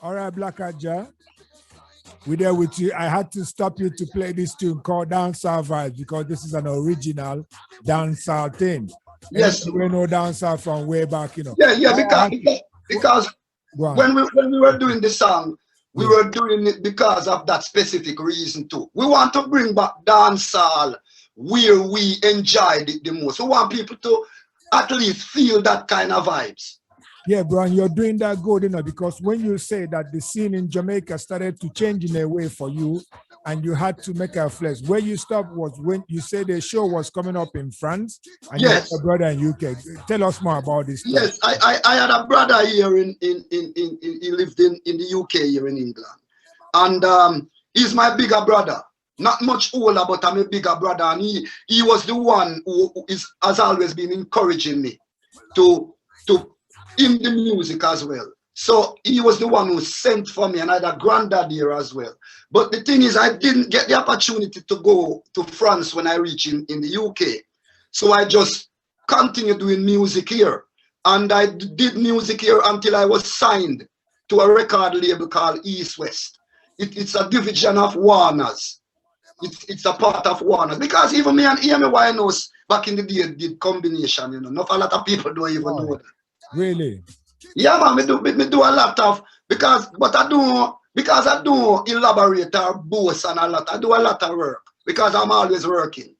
All right, Blackout Ja, we're there with you. I had to stop you to play this tune called Dancehall Vibes because this is an original dancehall thing. Yes. And we know dancehall from way back, you know. Yeah, because when we were doing the song, we were doing it because of that specific reason too. We want to bring back dancehall where we enjoyed it the most. We want people to at least feel that kind of vibes. Yeah, bro, and you're doing that good, you know, because when you say that the scene in Jamaica started to change in a way for you and you had to make a flex, where you stopped was when you said the show was coming up in France and you had a brother in UK. Tell us more about this. Yes, I had a brother here he lived in the UK here in England. And he's my bigger brother. Not much older, but I'm a bigger brother. And he was the one who has always been encouraging me to in the music as well. So he was the one who sent for me, and I had a granddad here as well. But the thing is, I didn't get the opportunity to go to France when I reached in the UK. So I just continued doing music here. And I did music here until I was signed to a record label called East West. It's a division of Warner's. It's a part of Warner's. Because even me and Amy Winehouse back in the day did combination, you know. Not a lot of people don't even know that. Really? Yeah, man, me do a lot of because I do elaborate or boast and a lot. I do a lot of work because I'm always working.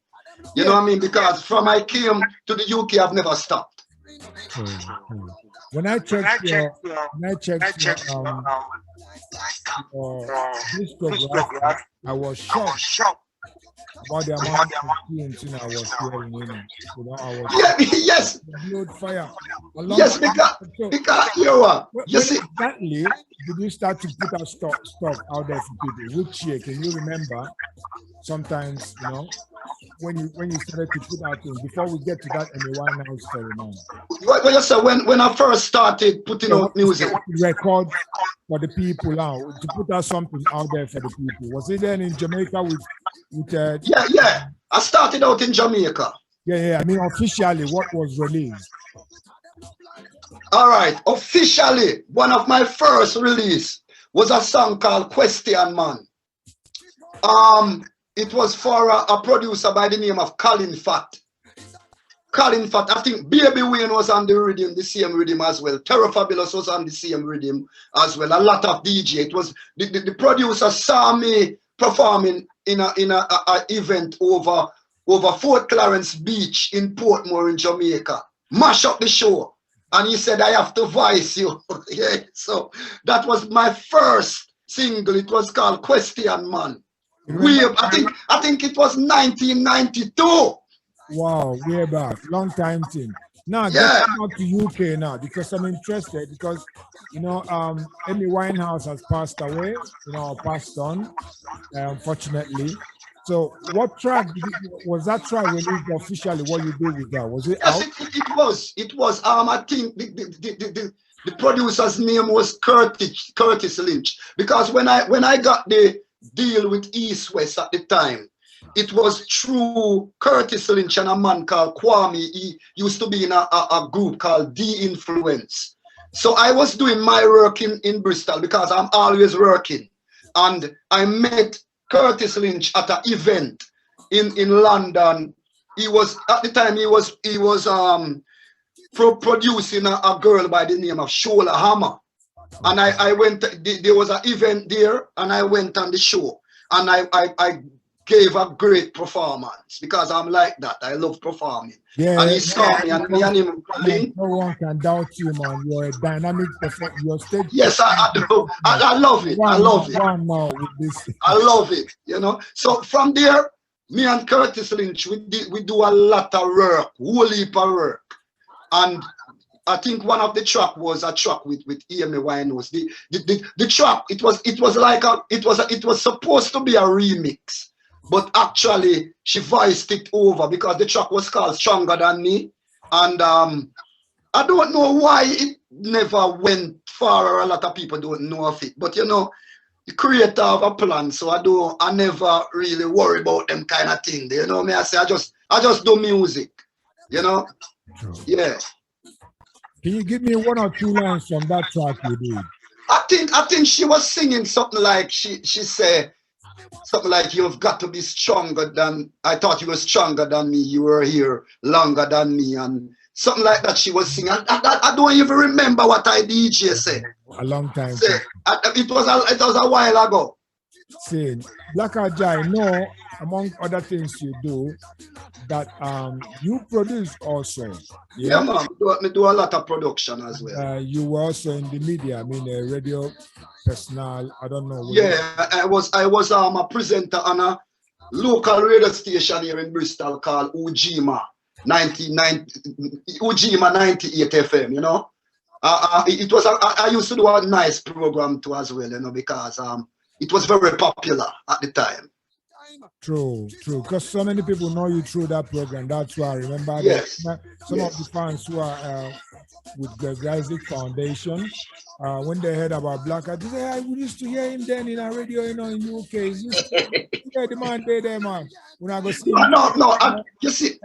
You know what I mean? Because from I came to the UK, I've never stopped. When I checked your discography, I was shocked about the amount of tunes I was hearing. You know, I was yes. Fire. Yes, because you see. Exactly, did you start to put out stuff out there for people? Which year can you remember? Sometimes, you know, when you started to put out things before we get to that Amy Winehouse story now. Well, you say when I first started putting out music, record for the people now to put out something out there for the people. Was it then in Jamaica with yeah. I started out in Jamaica. Yeah. I mean, officially, what was released? All right, officially, one of my first release was a song called Question Man. It was for a producer by the name of Colin Fat. I think Baby Wayne was on the rhythm, the same rhythm as well. Terror Fabulous was on the same rhythm as well. A lot of DJ. It was the producer saw me performing in a event over Fort Clarence Beach in Portmore in Jamaica. Mash up the show. And he said, I have to voice you. Yeah, so that was my first single. It was called Question Man. I think it was 1992. Wow, way back, long time thing. Now getting out to UK now because I'm interested because you know Amy Winehouse has passed away, you know, passed on, unfortunately. So what track was that track released officially? What you did with that? Was it out? It was. I think the producer's name was Curtis Lynch because when I got the deal with East West at the time, it was through Curtis Lynch and a man called Kwame. He used to be in a group called D-Influence. So I was doing my work in Bristol because I'm always working. And I met Curtis Lynch at an event in London. He was, at the time, he was producing a girl by the name of Shola Hammer. And I went, there was an event there, and I went on the show. And I gave a great performance because I'm like that. I love performing. Yeah, and he saw me and me and him linked. No one can doubt you, man. You're a dynamic performer. Your stage. Yes, I do. I love it. I love it. One more with this. I love it. You know. So from there, me and Curtis Lynch, we do a lot of work, whole heap of work, and I think one of the track was a track with Amy Winehouse. The track it was supposed to be a remix, but actually she voiced it over because the track was called Stronger Than Me, and I don't know why it never went far, or a lot of people don't know of it. But you know, the creator of a plan, so I never really worry about them kind of thing. You know me, I say I just do music, you know. Sure. Yeah. Can you give me one or two lines from that track you did? I think she was singing something like she said something like, you've got to be stronger than, I thought you were stronger than me, you were here longer than me, and something like that she was singing. I don't even remember what I DJ said. A long time. It was a while ago. See, Blackout Ja, I know among other things you do that you produce also. Yeah, man. Me do a lot of production as well. You were also in the media, I mean a radio personal, I don't know. Yeah, I was a presenter on a local radio station here in Bristol called Ujima 98 FM, you know. It was I used to do a nice program too as well, you know, because it was very popular at the time. True, because so many people know you through that program. That's why I remember some of the fans who are with the Isaac Foundation, when they heard about Blackout, they say, we used to hear him then in a radio, you know, in UK. Yeah, the man there, man. When I go see no. You see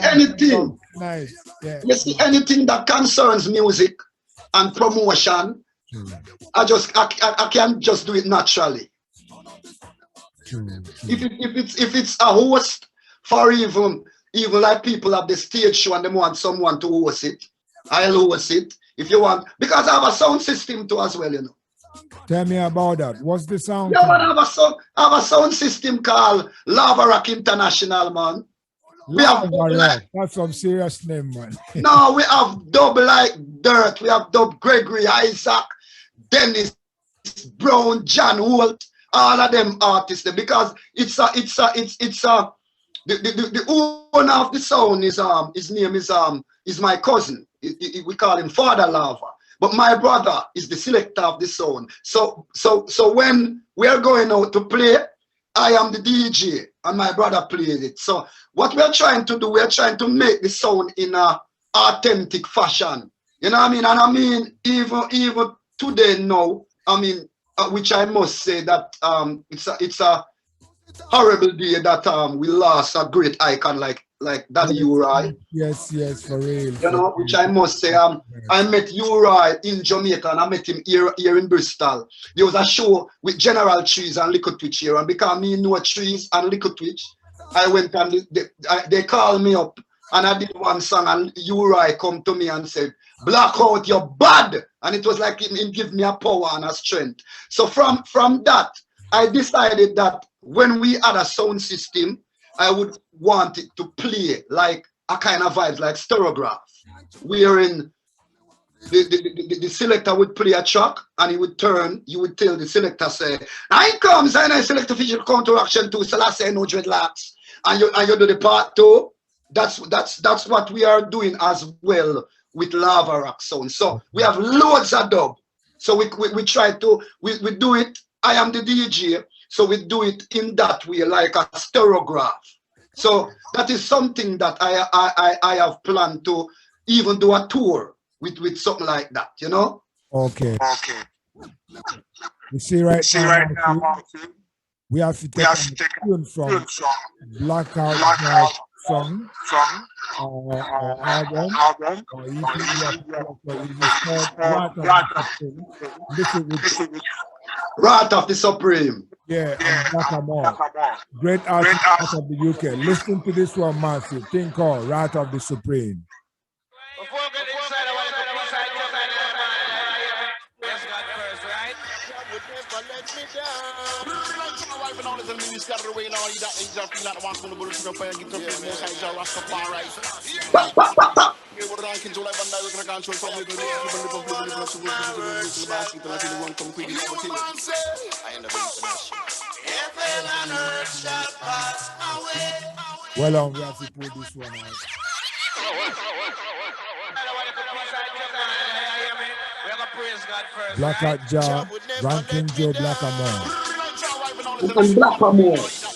anything. Nice. Yeah. You see anything that concerns music and promotion, I can't just do it naturally. If it's a host for even like people at the stage show and they want someone to host it, I'll host it if you want, because I have a sound system too as well, you know. Tell me about that. What's the sound? Yeah, man, I have a sound system called Lava Rock International, man. That's some serious name, man. No, we have dub like Dirt. We have dub Gregory, Isaac, Dennis Brown, John Holt, all of them artists there, because the owner of the sound is his name is my cousin. We call him Father Lava. But my brother is the selector of the sound. So when we are going out to play, I am the DJ and my brother plays it. So what we are trying to do, we are trying to make the sound in a authentic fashion. You know what I mean? And I mean, even today now, I mean, which I must say that it's a horrible day that we lost a great icon like Daddy Uri. Yes, for real. You know, which I must say, I met Uri in Jamaica and I met him here in Bristol. There was a show with General Trees and Liquid Twitch here, and because me know Trees and Liquid Twitch, I went and they called me up and I did one song, and Uri come to me and said, "Blackout, you're bad." And it was like him give me a power and a strength. So from that, I decided that when we had a sound system, I would want it to play like a kind of vibe, like stereograph, wherein the selector would play a track and he would turn, you would tell the selector, say, "I comes and I select official counteraction to Selassie no dreadlocks," and you do the part two. That's what we are doing as well with Lava Rock sound. So we have loads of dub. So we try to we do it. I am the DJ. So we do it in that way, like a stereograph. So that is something that I have planned to even do a tour with something like that, you know? Okay. You see right now, we have to take a tune from Blackout song or album or Wrath of the Supreme. Yeah, and Blackamore. Great artist out of the UK. Listen to this one, Matthew. Thing called Wrath of the Supreme. Well, we have to pull this one out. Blackout Ja, Ranking Joe Blackamore. And Blackamore.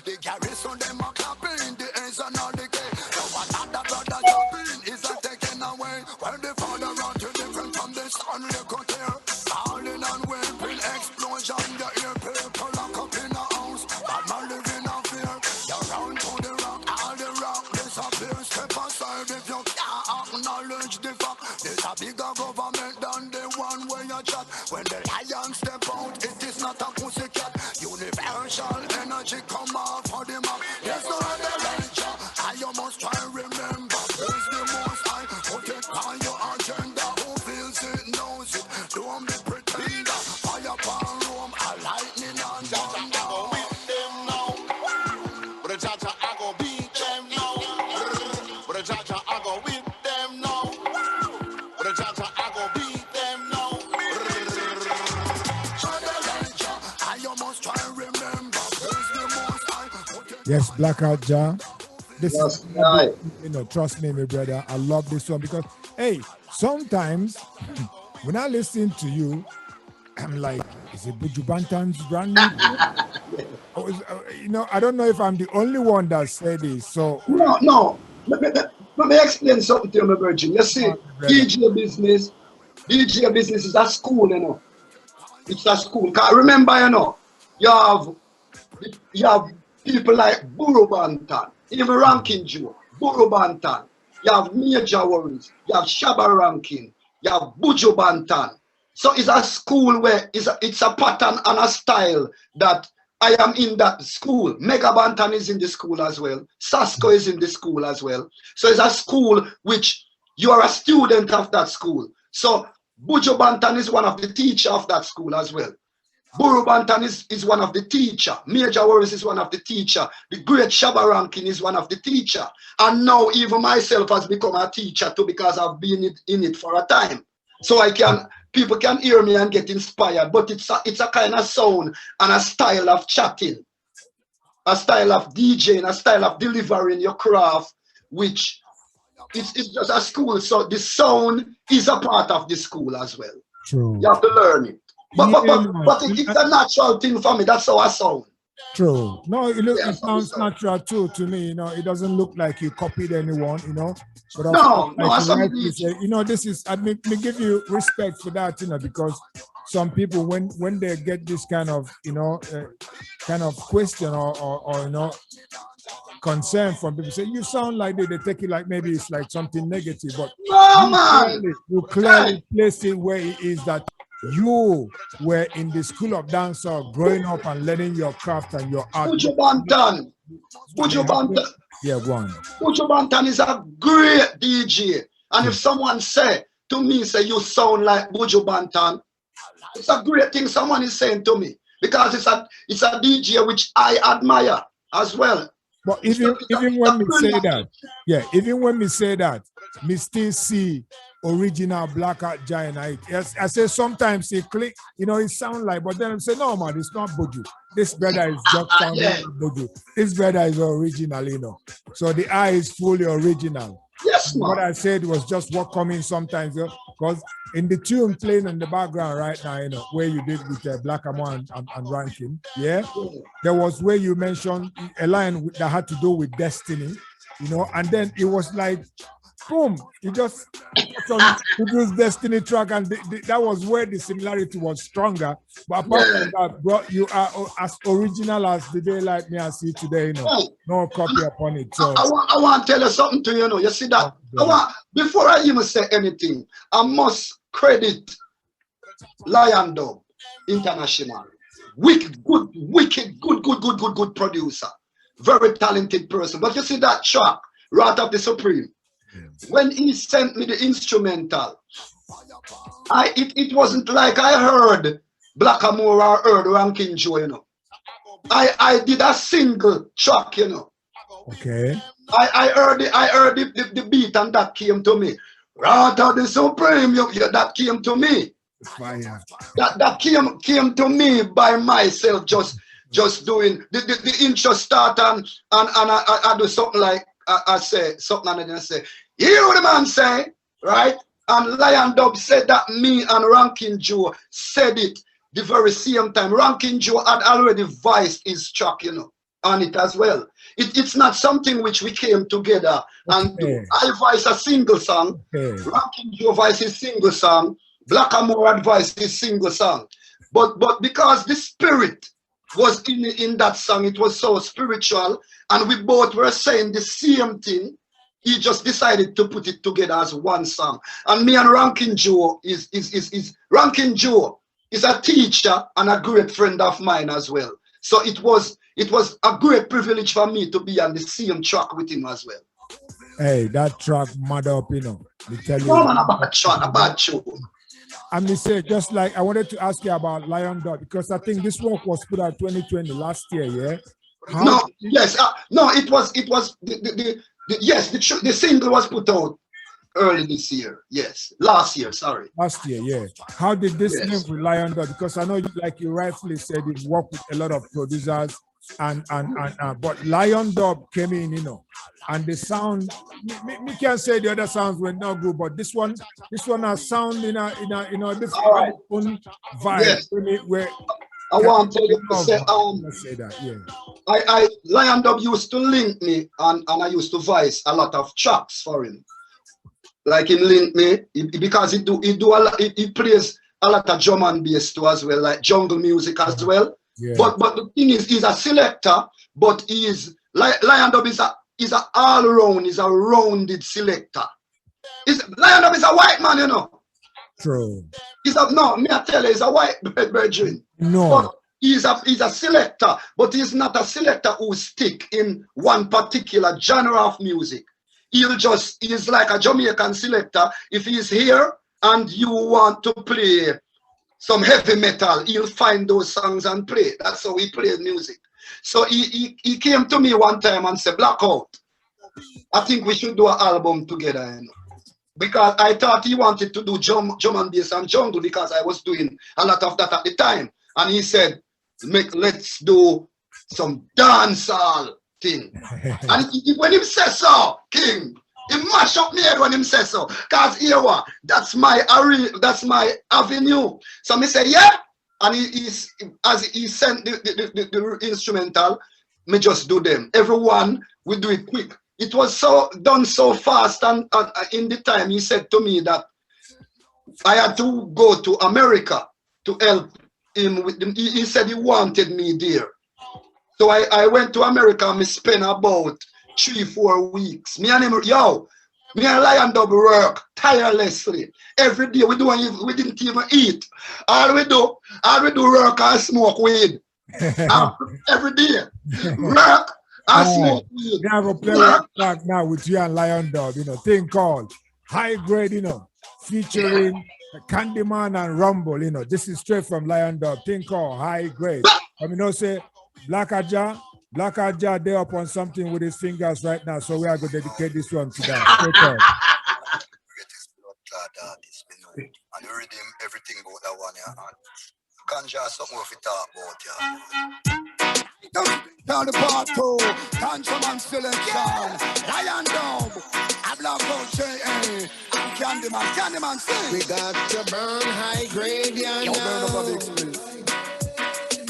The garrison them are clapping, the ends and all the cake. So what other brother jumping is a taken away. When the father run to different from the son, look out here. Falling and weeping, explosion, you hear people lock up in a house. But man living in fear. You run to the rock, all the rock disappear. Step aside if you can't acknowledge the fact. There's a bigger government than the one where you chat. When the lion step out, it is not a pussycat. Universal energy come out for the map. There's no other lecture, and you must try and remember. Who's the most high? Put it on your agenda. Who feels it, knows it. Don't be pretender. Fire upon Rome, a lightning and thunder. I go with them now. But the Jaja, I go beat them now. But the Jaja, I go with them now. But the Jaja, I go beat them now. Yes, Blackout Ja. This Yes, is, right. you know, trust me, my brother. I love this one because, hey, sometimes when I listen to you, I'm like, is it Buju Banton's brand new? Or you know, I don't know if I'm the only one that said this. So No. Let me explain something to you, my virgin. You see, DJ business is a school, you know. It's a school. 'Cause remember, you know, you have people like Buru Banton, even Ranking Joe, Buru Banton. You have Major Worries, you have Shabba Ranking, you have Buju Banton. So it's a school where it's a pattern and a style that I am in that school. Mega Banton is in the school as well. Sasko is in the school as well. So it's a school which you are a student of that school. So Buju Banton is one of the teacher of that school as well. Buru Banton is one of the teacher. Major Worries is one of the teacher. The great Shabba Rankin is one of the teacher. And now even myself has become a teacher too because I've been in it for a time. So people can hear me and get inspired. But it's a kind of sound and a style of chatting, a style of DJing, a style of delivering your craft, which it's just a school. So the sound is a part of the school as well. true. You have to learn it. But it's a natural thing for me. That's how I sound. True. No, it sounds so. natural too to me. You know, it doesn't look like you copied anyone. You know, but No, you know, this is. I mean, me give you respect for that. You know, because some people when they get this kind of kind of question or you know concern from people, say you sound like they take it like maybe it's like something negative, but no, man. You clearly place it where it is that you were in the school of dance or growing up and learning your craft and your art. Buju Banton. Yeah, one. Buju Banton is a great DJ. And if someone say to me, say you sound like Buju Banton, it's a great thing someone is saying to me. Because it's a DJ which I admire as well. But even when we say that, yeah, even when we say that, we still see original Blackout Ja in it. Yes, I say sometimes it click, you know, it sound like, but then I say, no man, it's not Buju. This brother is just sounding like Buju. This brother is original, you know. So the eye is fully original. Yes, man. What I said was just what coming sometimes, because in the tune playing in the background right now, you know, where you did with Black and Ranking, yeah, there was where you mentioned a line that had to do with destiny, you know, and then it was like, boom, you just produced Destiny track, and that was where the similarity was stronger. But apart from that, bro, you are as original as the day like me I see today, you know, no copy upon it. So I want to tell you something to you, know. You see that? Before I even say anything, I must credit Lion Dub International. Wicked, good producer. Very talented person. But you see that track, Wrath of the Supreme? When he sent me the instrumental, it wasn't like I heard Blackamore or heard Ranking Joe, you know. I did a single track, you know. Okay. I heard the beat and that came to me. Wrath of the Supreme, that came to me. Fire. That came to me by myself, just just doing the intro start and I do something like I say something and then I say, you hear what the man say, right? And Lion Dub said that me and Ranking Joe said it the very same time. Ranking Joe had already voiced his track, you know, on it as well. It's not something which we came together and do. I voice a single song, Ranking Joe voice his single song, Blackamore advice his single song. But because the spirit was in that song, it was so spiritual, and we both were saying the same thing. He just decided to put it together as one song. And me and Ranking Joe Ranking Joe is a teacher and a great friend of mine as well. So it was a great privilege for me to be on the same track with him as well. Hey, that track mad up, you know. Me tell you. No man, a bad track, a bad show. And me say, just like I wanted to ask you about Lion Dub, because I think this work was put out 2020 last year, yeah? No, yes, no, it was yes, the single was put out early this year. Yes, last year. Sorry. Last year, yeah. How did this move with Lion Dub? Because I know, like you rightfully said, you worked with a lot of producers, but Lion Dub came in, you know, and the sound. Me can't say the other sounds were not good, but this one has sound in a different vibe. Yes. Where I want to tell you to say that, yeah. I Lion Dub used to link me and I used to voice a lot of tracks for him. Like him link me because he plays a lot of drum and bass too as well, like jungle music as well. Yeah. But the thing is, he's a selector, but he is Lion Dub is a all round, he's a rounded selector. Lion Dub is a white man, you know. True. Me I tell you, he's a white brethren. No. But he's a selector, but he's not a selector who stick in one particular genre of music. He's like a Jamaican selector. If he's here and you want to play some heavy metal, he'll find those songs and play. That's how he plays music. So he came to me one time and said, Blackout, I think we should do an album together, you know. Because I thought he wanted to do drum and bass and jungle because I was doing a lot of that at the time. And he said, let's do some dancehall thing. And when he says so, King, he mash up me head when he says so. Because here what? That's my avenue. So me say, yeah. And as he sent the instrumental, me just do them. Everyone will do it quick. It was done so fast, and in the time he said to me that I had to go to America to help him with them. He said he wanted me there. So I went to America and I spent about 3-4 weeks. Me and Lion Dub work tirelessly. Every day we didn't even eat. All we do work and smoke weed. Every day. Work. We have a play back now with you and Lion Dub, you know, thing called High Grade, you know, featuring Candyman and Rumble, you know. This is straight from Lion Dub, thing called High Grade. I mean, say Blackout Ja, they're up on something with his fingers right now, so we are going to dedicate this one to that. And you read him everything about that one, yeah. Ganja something worth to talk about, yeah. Down the part 2, Tantraman Selection, Lion Dub, I Blackout Ja, Candyman sing. We got to burn high grade, yeah.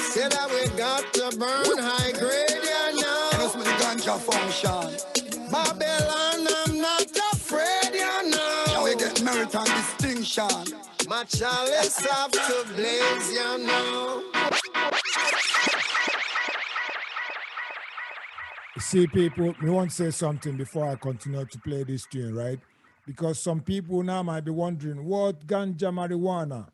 Say that we got to burn high grade, yeah, now. That's with the ganja function. Babylon, I'm not afraid, yeah, now. Now we get merit and distinction. My chalice have to blaze, yeah, now. See, people, we want to say something before I continue to play this tune, right? Because some people now might be wondering, what ganja marijuana?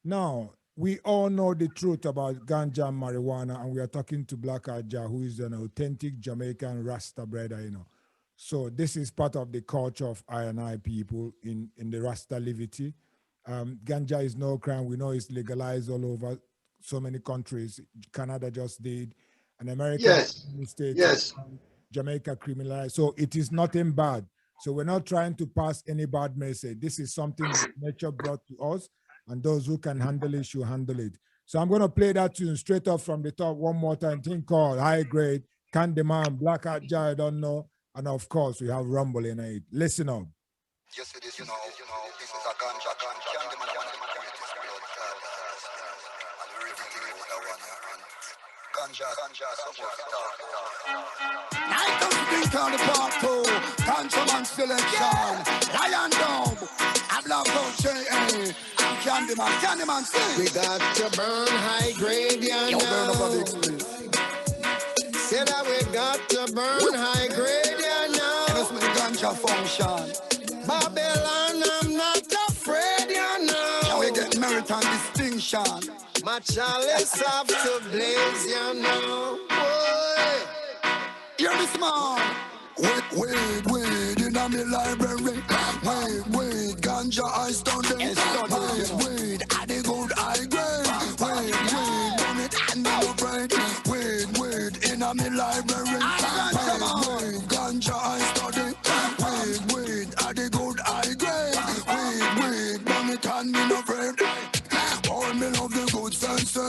Now, we all know the truth about ganja and marijuana, and we are talking to Blackout Ja, who is an authentic Jamaican Rasta brother, you know. So this is part of the culture of I&I people in the Rasta livity. Ganja is no crime. We know it's legalized all over so many countries. Canada just did. And America, yes. States, yes. Jamaica criminalized. So it is nothing bad. So we're not trying to pass any bad message. This is something that nature brought to us, and those who can handle it should handle it. So I'm going to play that tune straight up from the top one more time. Thing called High Grade, Candyman, Blackout Ja, I don't know. And of course, we have Rumble in it. Listen up. Yes, it is, this is a ganja, Candyman, and everything with that one, ganja, night of speak on the part 2, ganja man selection, Lion Dog, and Blackout Ja, and Candyman, sing. We got to burn high grade, you know. Say that we got to burn high grade, you know. And that's my ganja function. Babylon, I'm not afraid, you know. Can we get merit and distinction? My chalice have to blaze, you know. Boy. Hear this man. Wait, in a me library. Wait, ganja I study. Wait, I the good high grade. Wait, on it and no bread. Wait, in a me library. Wait, ganja I study. Wait, I the good high grade. Wait, on it and no bread. All me love the good fancy.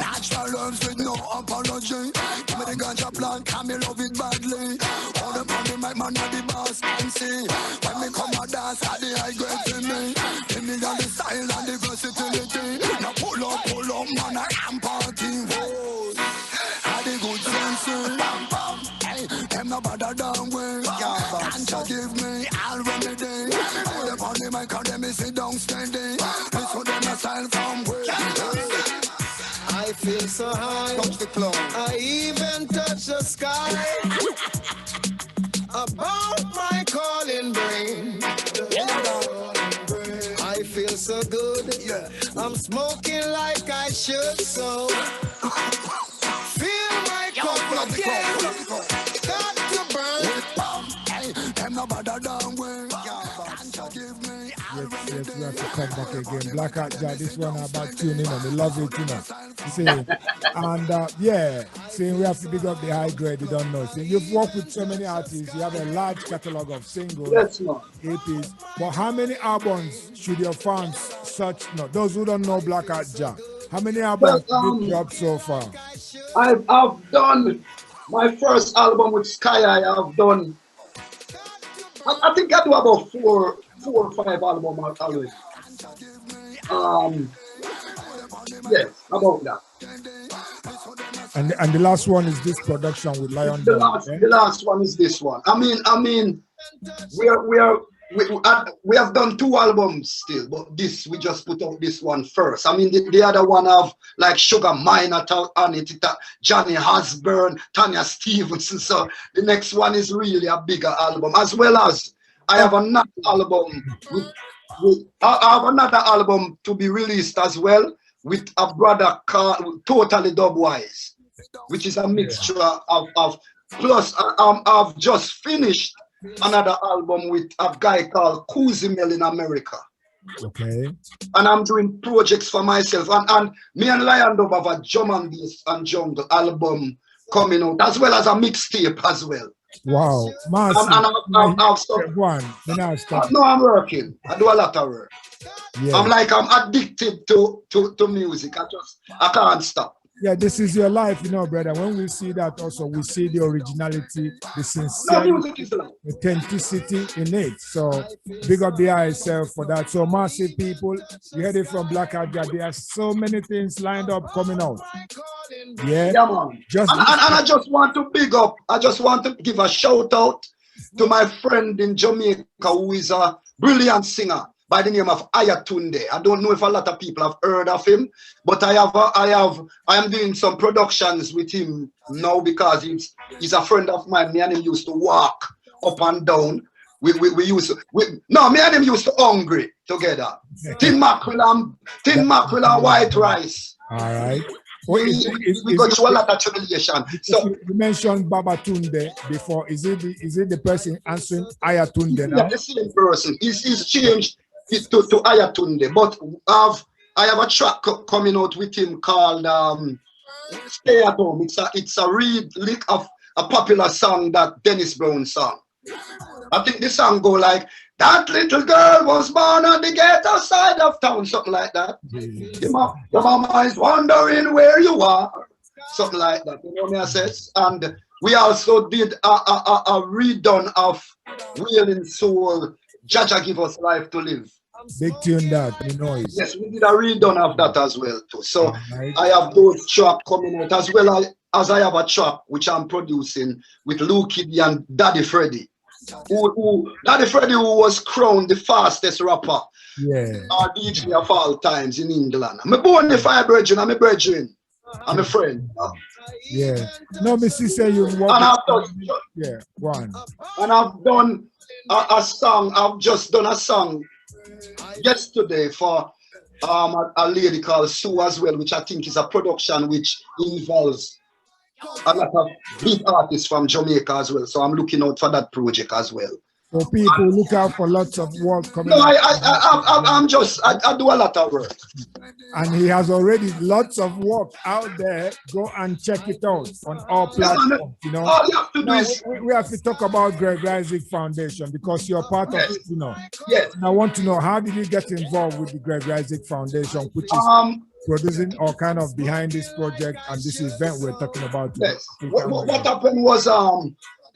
Natural herbs with no apology. Give me the ganja plant, can me love it badly. All the money, my man are the boss MC. When me come a dance, at the high grade to me. Give me all the style and the versatility. Now pull up, man, I am partying. Had the good fancy. Hey, them no bother down way. Ganja give me all remedy. All the money, my car, them me sit down steady. This for them a style from way. I feel so high. Touch the cloud. I even touch the sky. About my calling brain. I feel so good. Yeah. I'm smoking like I should. So feel my cup again. Got to burn. Hey, them no bother down way. Ganja give me all Yes, remedy. we have to come back again. Blackout Ja, this one about tuning and we love it, you know. You see, and yeah, see, we have to big up the high grade, you don't know. See, you've worked with so many artists, you have a large catalog of singles, Yes, man. EPs. But how many albums should your fans search? No, those who don't know Blackout Ja, how many albums Well, did you drop so far? I've done my first album with Sky. I've done. I think I do about four or five albums already. Yes, about that. And the last one is this production with Lion The Dog. last, the last one is this one. I mean, we have done 2 albums still, but this we just put out this one first. I mean, the other one have like Sugar Minor on it, Johnny Hasburn, Tanya Stevenson. So the next one is really a bigger album, as well as I have another album. I have another album to be released as well with a brother called Totally Dubwise, which is a mixture of plus I've just finished another album with a guy called Kuzimel in America. Okay. And I'm doing projects for myself. And me and Lion Dub have a drum and bass and jungle album coming out, as well as a mixtape as well. Wow. And I've stopped. No, I'm working. I do a lot of work. Yeah. I'm addicted to music. I can't stop. Yeah, this is your life, you know, brother. When we see that also, we see the originality, the sincerity, authenticity in it. So big up the ISL for that. So massive people, you heard it from Blackout Ja. There are so many things lined up coming out. Yeah, man. And I just want to big up, I just want to give a shout out to my friend in Jamaica who is a brilliant singer by the name of Ayatunde. I don't know if a lot of people have heard of him, but I am doing some productions with him now because he's a friend of mine. Me and him used to walk up and down. Me and him used to hungry together. Tin mackerel and white rice. All right. We got through a lot of tribulation. So you mentioned Babatunde before. Is it the person answering Ayatunde now? Yeah, the same person. He's changed it to Ayatunde. But I have a track coming out with him called Stay at Home. It's a lick of a popular song that Dennis Brown sang. I think the song go like, that little girl was born on the ghetto side of town, something like that. Your mama is wondering where you are, something like that. You know what I says? And we also did a redone of Wailing Soul, Jaja Give Us Life to Live. Big tune that, the noise. Yes, we did a redone of that as well too. So I have those tracks coming out as well as I have a track which I'm producing with Lou Kiddy and Daddy Freddy. Daddy Freddy, who was crowned the fastest rapper, or DJ of all times in England. I'm a bona fide brethren, I'm a brethren, I'm a friend. Yeah. No, Missy say you want. And I've done, one. And I've done a song. I've just done a song yesterday for a lady called Sue as well, which I think is a production which involves a lot of big artists from Jamaica as well. So I'm looking out for that project as well. So people look out for lots of work coming. No, I do a lot of work. And he has already lots of work out there. Go and check it out on all platforms. You know, all you have to do is we have to talk about Greg Isaac Foundation because you're part of it. You know. Yes. And I want to know, how did you get involved with the Greg Isaac Foundation, which is producing all kind of behind this project and this event we're talking about today? Yes. What happened was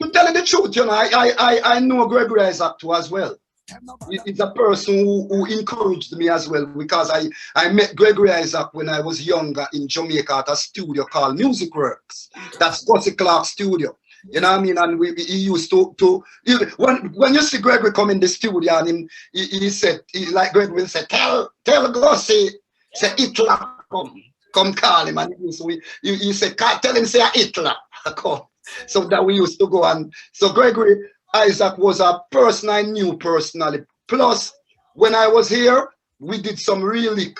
to tell you the truth, you know, I know Gregory Isaac too as well. He's a person who encouraged me as well, because I met Gregory Isaac when I was younger in Jamaica at a studio called Music Works. That's Gussie Clark's studio. You know what I mean? And he used to when you see Gregory come in the studio and he said, like Gregory will say, tell Gussie, say Hitler come call him, and he said, tell him say Hitler come. So that we used to go, and so Gregory Isaac was a person I knew personally. Plus, when I was here, we did some real lick,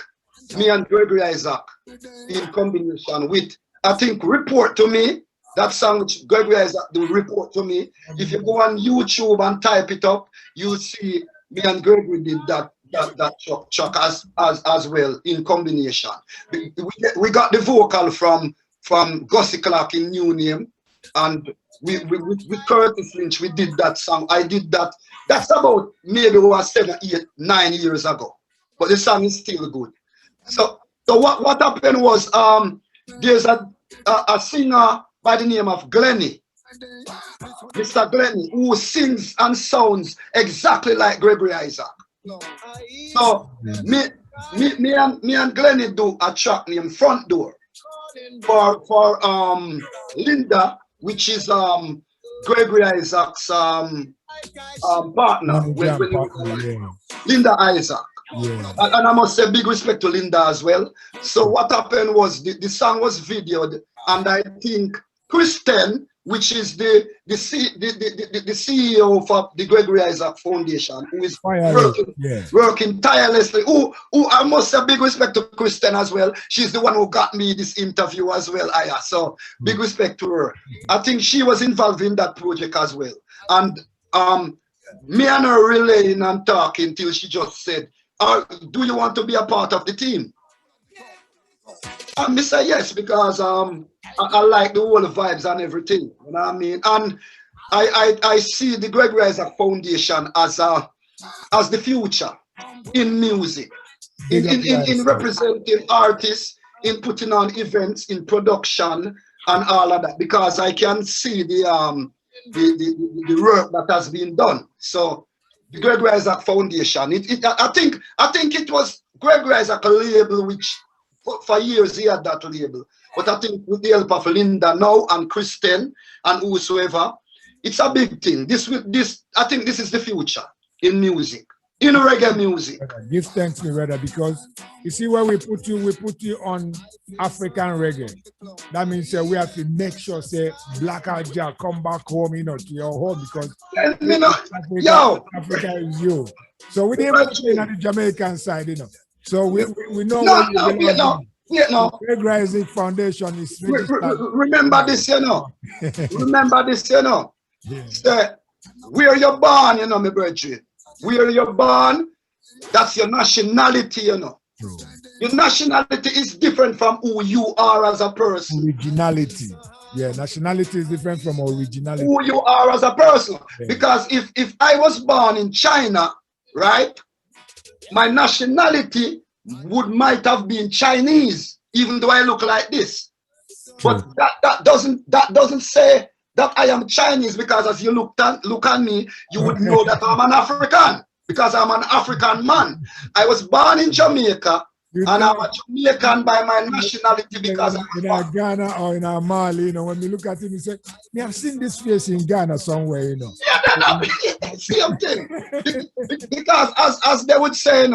me and Gregory Isaac, in combination with, I think, Report to Me, that song which Gregory Isaac do, Report to Me. If you go on YouTube and type it up, you'll see me and Gregory did that track as well in combination. We got the vocal from Gussie Clark in New Name. And with Curtis Lynch, we did that song. I did that. That's about maybe 7, 8, 9 years ago. But the song is still good. So what happened was there's a singer by the name of Glennie, Mr. Glennie, who sings and sounds exactly like Gregory Isaac. So me and Glennie do a track named Front Door for Linda, which is Gregory Isaac's partner, Linda Isaac. Yeah. And I must say big respect to Linda as well. So what happened was the song was videoed, and I think Kristen, which is the CEO for the Gregory Isaac Foundation, who is working tirelessly. Who I must say big respect to Kristen as well. She's the one who got me this interview as well. So big respect to her. I think she was involved in that project as well. And me and her relaying and talking till she just said, do you want to be a part of the team? And I say yes, because I like the whole vibes and everything, you know what I mean? And I see the Gregory Isaac Foundation as the future in music, in representing artists, in putting on events, in production, and all of that, because I can see the work that has been done. So the Gregory Isaac Foundation, I think it was Gregory Isaac label, which for years he had that label. But I think with the help of Linda now and Kristen and whosoever, it's a big thing. I think this is the future in music, in reggae music. Give thanks, me brother, because you see where we put you on African reggae. That means we have to make sure say Blackout Ja come back home, to your home, because Africa is you. So we didn't put you on the Jamaican side, So we know what you no. Greg Isaac Foundation is remember this, Remember this, Yeah. Say, where you're born, my brethren. Where you're born, that's your nationality, True. Your nationality is different from who you are as a person. Originality. Yeah, nationality is different from originality. Who you are as a person. Yeah. Because if I was born in China, right, my nationality might have been Chinese, even though I look like this. True. But that doesn't say that I am Chinese, because as you look at me, you would know that I'm an African, because I'm an African man. I was born in Jamaica, and I'm a Jamaican by my nationality because in our Ghana or in our Mali, you know, when we look at him, we say, "Me, I've seen this face in Ghana somewhere," you know. Yeah, same thing. Because as they would say,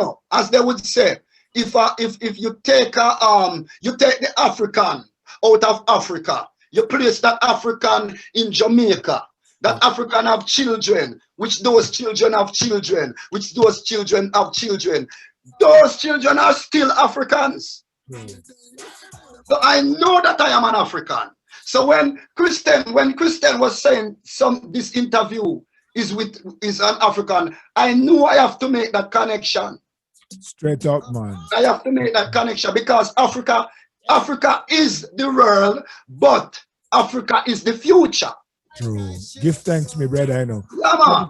if you take the African out of Africa, you place that African in Jamaica. That African have children, which those children have children, which those children have children. Those children are still Africans. So I know that I am an African. So when Christian was saying this interview is an African, I knew I have to make that connection. Straight up, man. I have to make that connection, because Africa is the world, but Africa is the future. True. Give thanks, my brother, you know.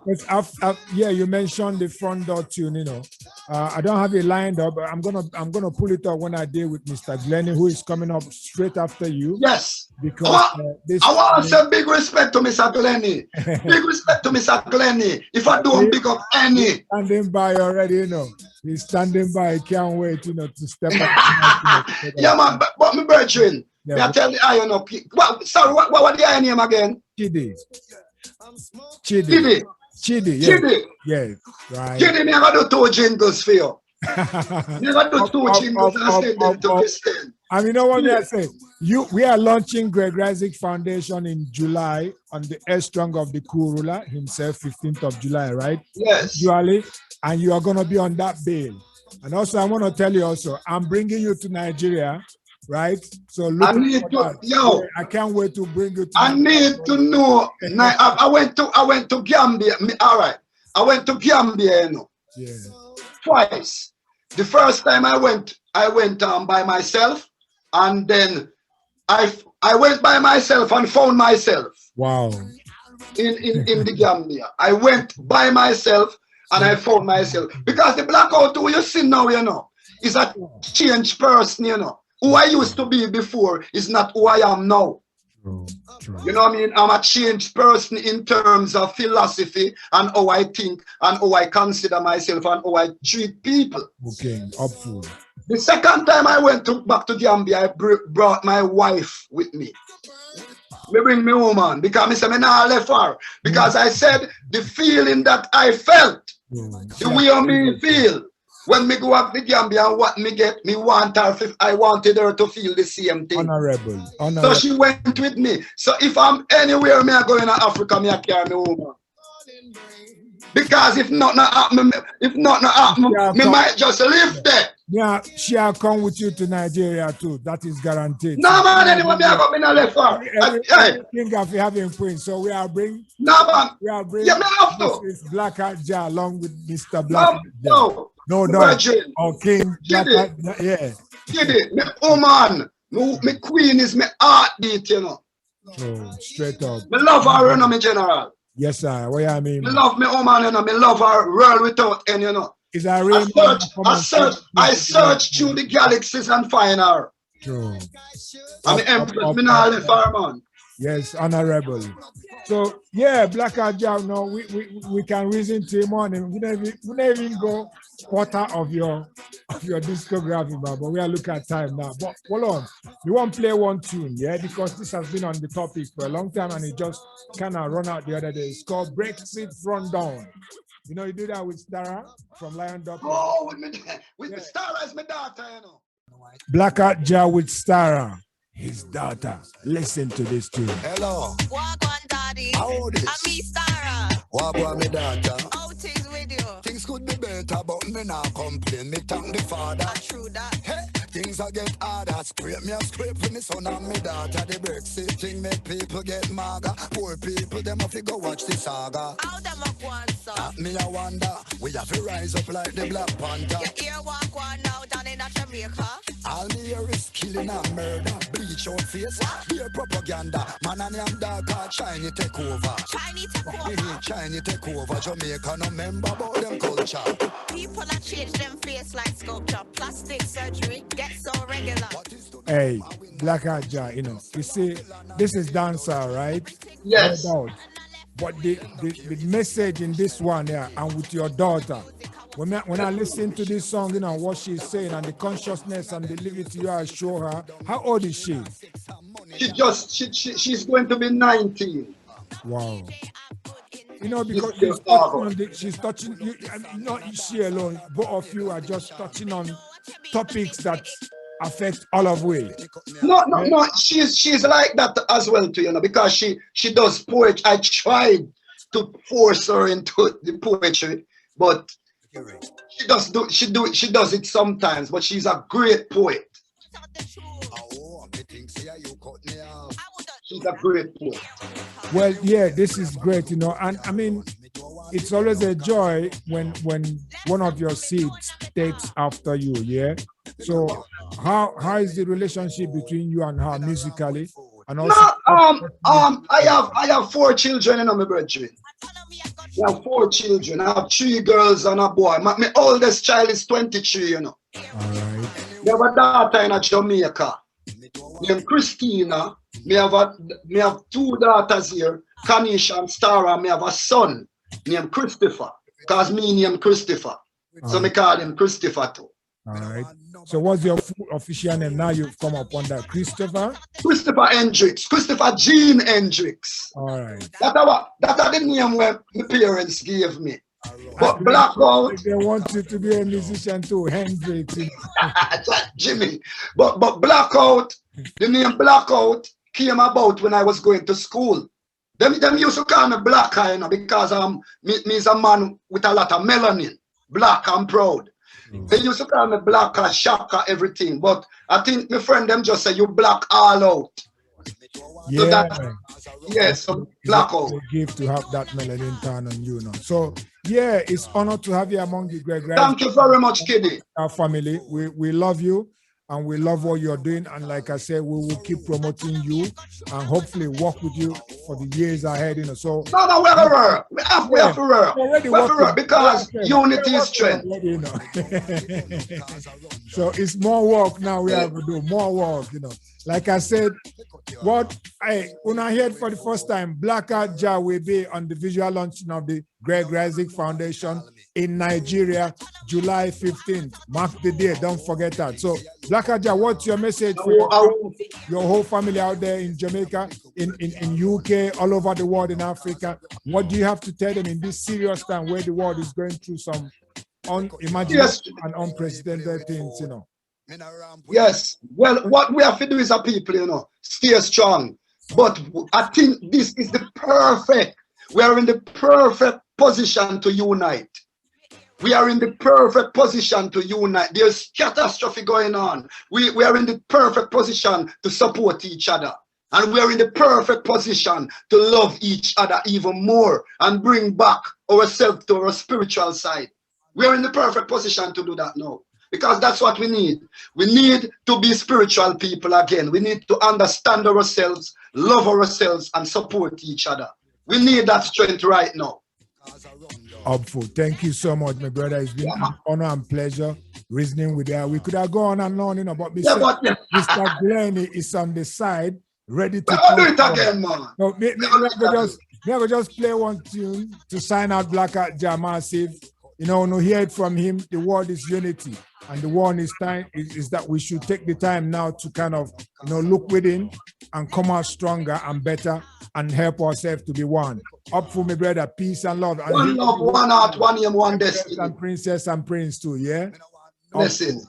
Because you mentioned the front door tune, you know. I don't have it lined up, but I'm gonna pull it up when I deal with Mr. Glennie, who is coming up straight after you. Yes. Because I want to say big respect to Mr. Glennie. Big respect to Mr. Glennie. If I don't pick up any. He's standing by already, you know. He's standing by. He can't wait, you know, to step up. Yeah, man. But my brethren, I tell the iron up. Sorry, what was the iron name again? Chidi. Chidi. Chidi, yeah. Chidi. Yeah, right. Chidi, me have to do 2 jingles for you. Me have to do 2 jingles and send them to Christian. And you know what I say? We are launching Greg Isaac Foundation in July on the S-Strong of the Kurula himself, 15th of July, right? Yes. Usually, and you are going to be on that bail. And also, I want to tell you also, I'm bringing you to Nigeria, right? So look, I can't wait to bring you to I need to know. I went to Gambia. All right. I went to Gambia, you know. Yeah. Twice. The first time I went by myself, and then I went by myself and found myself. Wow. In the Gambia. I went by myself and I found myself. Because the blackout who you see now, you know, is a changed person, you know. Who I used to be before is not who I am now. True. You know what I mean? I'm a changed person in terms of philosophy and how I think and how I consider myself and how I treat people. Okay, upful. The second time I went back to Gambia, I brought my wife with me. Me bring me woman, because I said, I not left her. Because I said the feeling that I felt, the way me feel, when me go up to Gambia and what me get, I wanted her to feel the same thing. Honorable. So she went with me. So if I'm anywhere, me I go in Africa, me I carry me woman. Because if not happen, me might just live there. Yeah, she'll come with you to Nigeria too. That is guaranteed. No man, anyway, me I go in a left her. Everything of having Queen. So we are bringing. No man. We are bringing. Yeah, me have to. Mrs. Blackout Ja along with Mr. Blackout Ja. No, or King Blackout. Yeah. Chidi, me woman, me queen is me heartbeat, you know. Oh, straight up. Me love her, you know, me general. Yes, sir. What I mean? Me love me woman, you know. Me love her world without end, you know. Is that real? I search through the galaxies and find her. True. I'm the empress. Me not left her, man. Yes, honorable. So yeah, Blackout Ja, no, we can reason till morning. We never even go quarter of your discography, but we are looking at time now. But hold on, we want to play one tune, yeah, because this has been on the topic for a long time and it just kind of run out the other day. It's called Brexit Rundown. You know, you do that with Stara from Lion Dog. Oh, with Stara is my daughter, you know. Blackout Ja with Stara, his daughter. Listen to this tune. Hello. Walk on, daddy. How this? I'm me, Stara. What about me daughter? How things with you? Things could be better, but me not complain. Me thank the Father. True that. Hey, things I get harder. Scrape me a scrape for me son and me daughter. The Brexit thing make people get maga. Poor people, them have to go watch the saga. How them up one, sir? Me I wonder, we have to rise up like the Black Panther. You hear walk one now down in Jamaica? All me hear is killing and murder, bleach out face, beer propaganda. Man and them darker, China take over. Chinese take over. China take over, Jamaica no member about them culture. People that change them face like sculpture. Plastic surgery gets so regular. Hey, Blackout Ja, you know, you see, this is dancehall, right? Yes. No doubt. But the message in this one here, and with your daughter, when I listen to this song, you know, what she's saying and the consciousness and the liberty you are show her, how old is she? She's going to be 19. Wow. You know, because she's touching you, not she alone, both of you are just touching on topics that affect all of we. No, she's like that as well too, you know, because she does poetry. I tried to force her into the poetry, but she does it sometimes, but she's a great poet. She's a great poet. Well, yeah, this is great, you know, and I mean, it's always a joy when one of your seeds takes after you, yeah. So how is the relationship between you and her musically? And also, I have 4 children, you know, my brethren. I have 4 children. I have 3 girls and a boy. My oldest child is 23, you know. All right. We have a daughter in Jamaica named Christina. Me have 2 daughters here, Kanisha and Stara. Me have a son named Christopher, because me named Christopher. So me call him Christopher too. All right. So what's your full official name? Now you've come up on that. Christopher Hendricks. Christopher Jean Hendricks. All right. That's the name where my parents gave me. But Blackout, they want you to be a musician too, Hendrix. Jimmy. But Blackout, the name Blackout came about when I was going to school. Them used to call me Black, you know, because me's a man with a lot of melanin. Black and proud. They used to call me Blacker, Shaka, everything. But I think my friend them just say you black all out. Yeah. So yes, so Blackout. It's a gift to have that melanin turn on you now. So yeah, it's honored to have you among the great guys. Thank you very much, Chidi. Our family, we love you and we love what you're doing. And like I said, we will keep promoting you and hopefully work with you for the years ahead. You know, so no, we have to work because unity is strength. You know. So it's more work now. We have to do more work. You know, like I said, when I heard for the first time, Blackout Ja will be on the visual launching of the Greg Razik Foundation in Nigeria, July 15th. Mark the day, don't forget that. So, Blackout Ja, what's your message for your whole family out there in Jamaica, in UK, all over the world, in Africa? What do you have to tell them in this serious time where the world is going through some unimaginable and unprecedented things, you know? Yes. Well, what we have to do as a people, you know, stay strong. But I think this is the perfect. We are in the perfect position to unite. We are in the perfect position to unite. There's catastrophe going on. We are in the perfect position to support each other. And we are in the perfect position to love each other even more and bring back ourselves to our spiritual side. We are in the perfect position to do that now. Because that's what we need. We need to be spiritual people again. We need to understand ourselves, love ourselves, and support each other. We need that strength right now. Upful. Thank you so much, my brother. It's been an honor and pleasure reasoning with you. We could have gone and on, you know, but Mr. Glenn is on the side, ready to do it again, man. So we just play one tune to sign out Blackout Ja Massive. You know, when we hear it from him, the word is unity. And the one is that we should take the time now to kind of, you know, look within and come out stronger and better and help ourselves to be one. Up for me, brother. Peace and love. And one love, one heart, one aim, one destiny. And princess and prince too, yeah? Blessings.